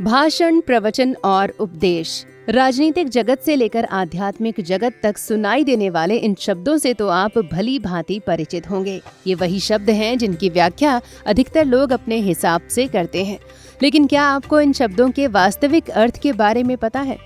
भाषण, प्रवचन और उपदेश। राजनीतिक जगत से लेकर आध्यात्मिक जगत तक सुनाई देने वाले इन शब्दों से तो आप भली भांति परिचित होंगे। ये वही शब्द हैं जिनकी व्याख्या अधिकतर लोग अपने हिसाब से करते हैं। लेकिन क्या आपको इन शब्दों के वास्तविक अर्थ के बारे में पता है?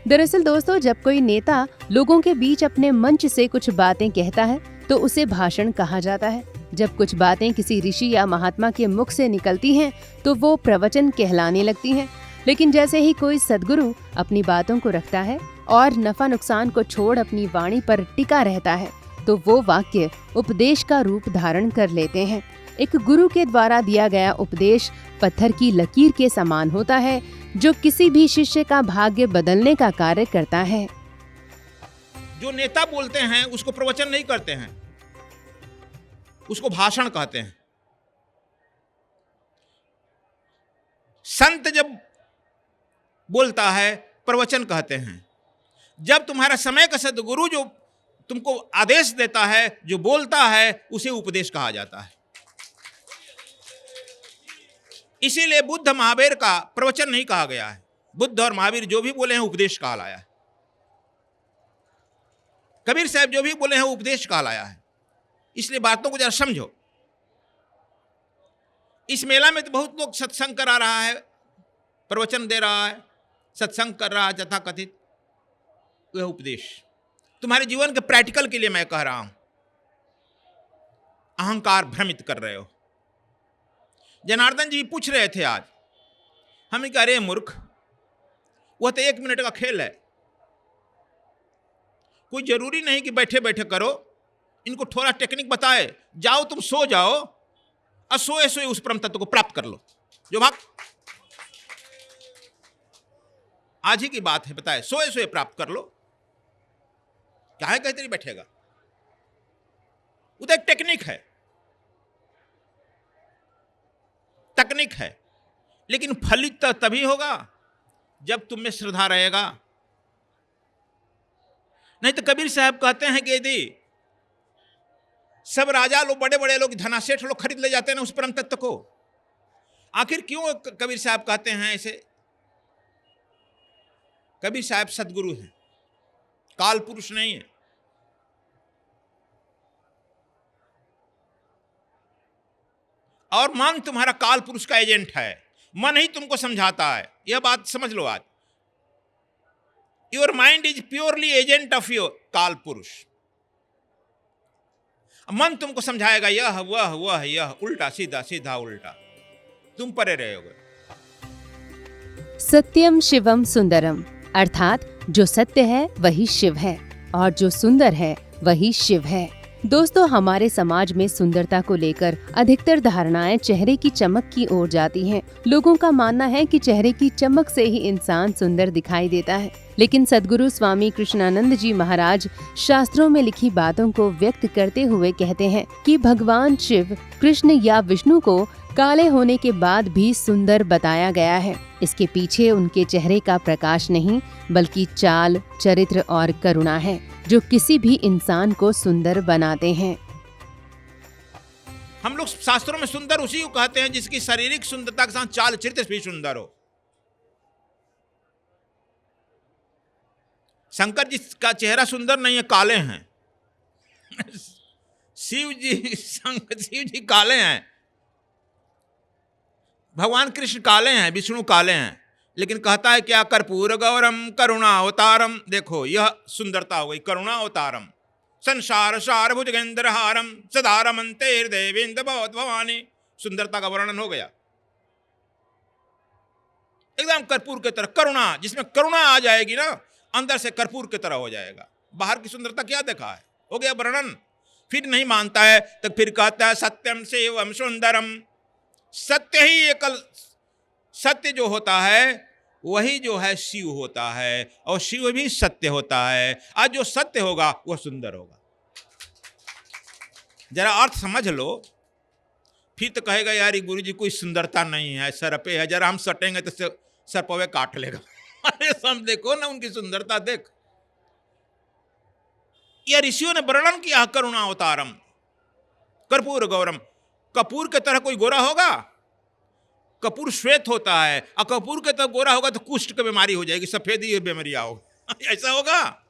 दरअसल दोस्तों, जब कोई नेता लोगों के बीच अपने मंच से कुछ बातें कहता है तो उसे भाषण कहा जाता है। जब कुछ बातें किसी ऋषि या महात्मा के मुख से निकलती हैं तो वो प्रवचन कहलाने लगती हैं। लेकिन जैसे ही कोई सद्गुरु अपनी बातों को रखता है और नफा नुकसान को छोड़ अपनी वाणी पर टिका रहता है तो वो वाक्य उपदेश का रूप धारण कर लेते हैं। एक गुरु के द्वारा दिया गया उपदेश पत्थर की लकीर के समान होता है, जो किसी भी शिष्य का भाग्य बदलने का कार्य करता है। जो नेता बोलते हैं उसको प्रवचन नहीं कहते हैं, उसको भाषण कहते हैं। संत जब बोलता है प्रवचन कहते हैं। जब तुम्हारा समय का सद्गुरु जो तुमको आदेश देता है, जो बोलता है, उसे उपदेश कहा जाता है। इसीलिए बुद्ध महावीर का प्रवचन नहीं कहा गया है। बुद्ध और महावीर जो भी बोले हैं उपदेश कहलाया है। कबीर साहब जो भी बोले हैं उपदेश कहलाया है। इसलिए बातों को जरा समझो। इस मेला में तो बहुत लोग सत्संग करा रहा है, प्रवचन दे रहा है, सत्संग कर रहा है, तथा कथित वह उपदेश। तुम्हारे जीवन के प्रैक्टिकल के लिए मैं कह रहा हूं, अहंकार भ्रमित कर रहे हो। जनार्दन जी पूछ रहे थे आज, हम कह रहे मूर्ख, वह तो 1 मिनट का खेल है, कोई जरूरी नहीं कि बैठे बैठे करो। इनको थोड़ा टेक्निक बताए, जाओ तुम सो जाओ और सोए सोए उस परम तत्व को प्राप्त कर लो। जो भाग आज ही की बात है, बताए सोए सोए प्राप्त कर लो। क्या है कहते नहीं बैठेगा, वो तो एक टेक्निक है, तकनीक है। लेकिन फलित तभी होगा जब तुम में श्रद्धा रहेगा। नहीं तो कबीर साहब कहते हैं कि यदि सब राजा लोग, बड़े बड़े लोग, धनासेठ लोग खरीद ले जाते हैं ना उस परम तत्व को, आखिर क्यों कबीर साहब कहते हैं ऐसे? कबीर साहब सदगुरु हैं, काल पुरुष नहीं है। और मन तुम्हारा काल पुरुष का एजेंट है, मन ही तुमको समझाता है। यह बात समझ लो आज। Your mind is purely agent of your काल पुरुष। मन तुमको समझाएगा यह वह यह, उल्टा सीधा सीधा उल्टा, तुम परे रहोगे। सत्यम शिवम सुंदरम, अर्थात जो सत्य है वही शिव है और जो सुंदर है वही शिव है। दोस्तों, हमारे समाज में सुंदरता को लेकर अधिकतर धारणाएं चेहरे की चमक की ओर जाती हैं। लोगों का मानना है कि चेहरे की चमक से ही इंसान सुंदर दिखाई देता है। लेकिन सद्गुरु स्वामी कृष्णानंद जी महाराज शास्त्रों में लिखी बातों को व्यक्त करते हुए कहते हैं कि भगवान शिव, कृष्ण या विष्णु को काले होने के बाद भी सुंदर बताया गया है। इसके पीछे उनके चेहरे का प्रकाश नहीं, बल्कि चाल, चरित्र और करुणा है, जो किसी भी इंसान को सुंदर बनाते हैं। हम लोग शास्त्रों में सुंदर उसी को कहते हैं जिसकी शारीरिक सुंदरता के साथ चाल चरित्र भी सुंदर हो। शंकर जी का चेहरा सुंदर नहीं है, काले हैं। शिव जी काले हैं, भगवान कृष्ण काले हैं, विष्णु काले हैं। लेकिन कहता है क्या? कर्पूर गौरम करुणा अवतारम। देखो, यह सुंदरता हो गई, करुणा अवतारम। संसार सार भुजगेंद्रहारम सदा रमन्ते हृदयेन्द्र भवानी। सुंदरता का वर्णन हो गया। एकदम कर्पूर की तरह करुणा, जिसमें करुणा आ जाएगी ना, अंदर से कर्पूर की तरह हो जाएगा। बाहर की सुंदरता क्या देखा है, हो गया वर्णन। फिर नहीं मानता है तो फिर कहता है सत्यम शिवम सुंदरम। सत्य ही एकल सत्य जो होता है वही जो है शिव होता है, और शिव भी सत्य होता है। आज जो सत्य होगा वह सुंदर होगा। जरा अर्थ समझ लो, फिर तो कहेगा यार ये गुरु जी कोई सुंदरता नहीं है, सर पे है, जरा हम सटेंगे तो सर पवे काट लेगा। अरे सब देखो ना उनकी सुंदरता देख। यह ऋषियों ने वर्णन किया करुणा अवतारम कर्पूर गौरम। कपूर के तरह कोई गोरा होगा? कपूर श्वेत होता है और कपूर के तो गोरा होगा तो कुष्ठ की बीमारी हो जाएगी, सफेदी बीमारी होगा। ऐसा होगा?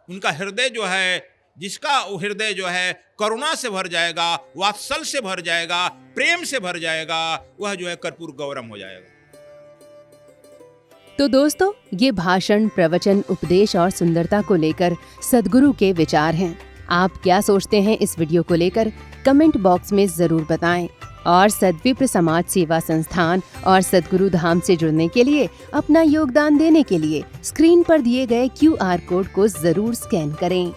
उनका हृदय जो है, जिसका वो हृदय जो है करुणा से भर जाएगा, वात्सल से भर जाएगा, प्रेम से भर जाएगा, वह जो है कर्पूर गौरम हो जाएगा। तो दोस्तों, ये भाषण, प्रवचन, उपदेश और सुंदरता को लेकर सद्गुरु के विचार हैं। आप क्या सोचते हैं इस वीडियो को लेकर? कमेंट बॉक्स में जरूर बताएं। और सद्विप्र समाज सेवा संस्थान और सद्गुरु धाम से जुड़ने के लिए, अपना योगदान देने के लिए स्क्रीन पर दिए गए QR कोड को जरूर स्कैन करें।